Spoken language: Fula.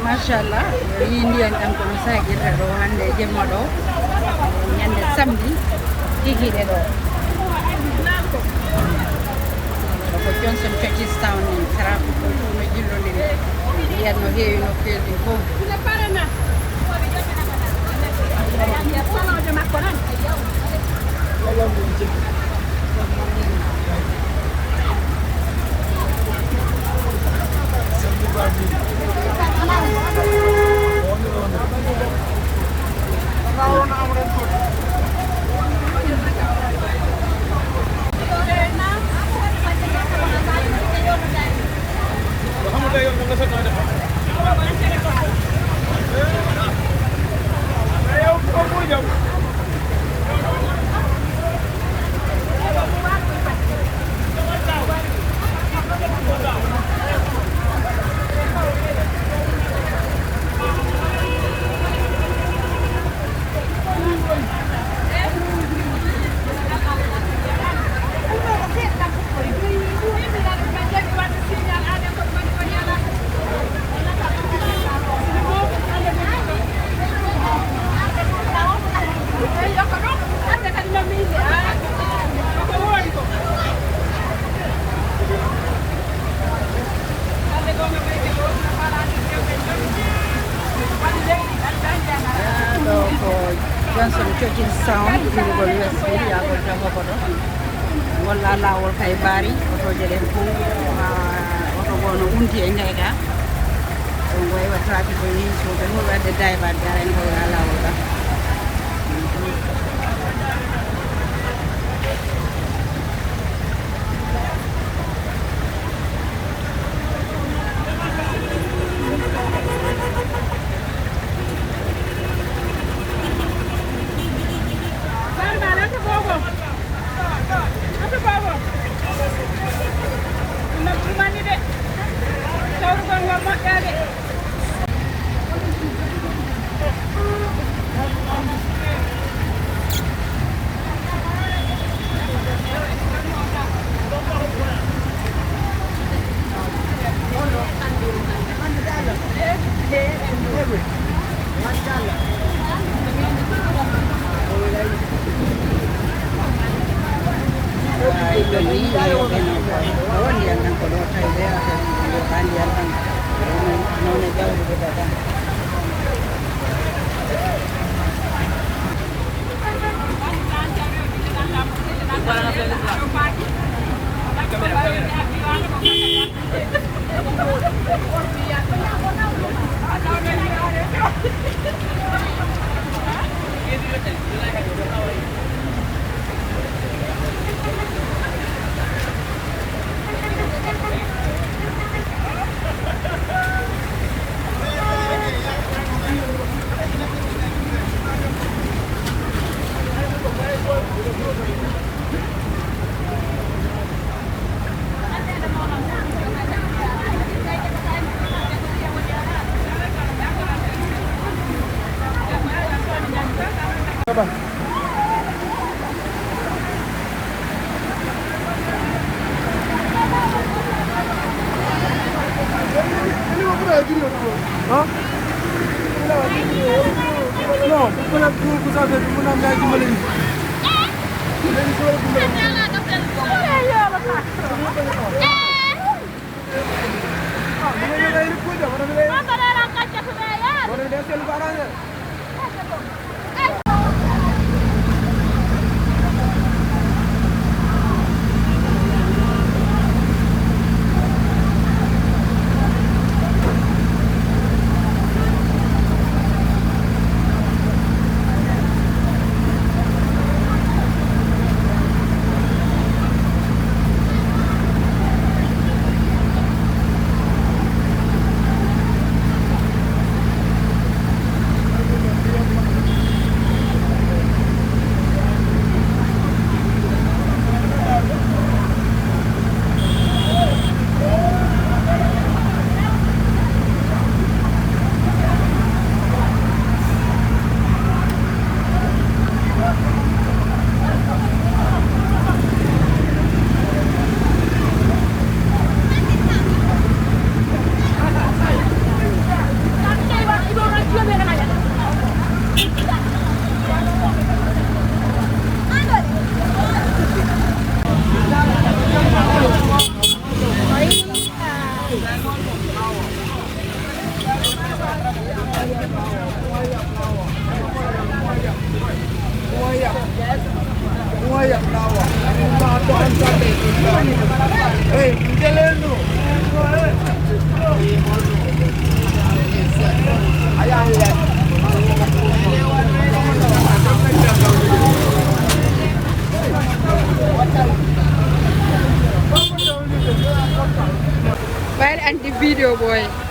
Mashallah, Indian am kono sagirta ɗo hande jemma ɗo ñande samedi higiɗe ɗo ko Junction Churchills town ni trafic ko no jillodiri yiyan no heewi no keldi fof Junction Churchills town jurugol Westfield yagol jabo ko ɗo walla lawol kay bari otoje ɗen fof oto gono wunti e jeyga ɗo goywa trafic o ni so ɓe huɓe wadde daybat garen ko ha lawol ga Right, and the video boy.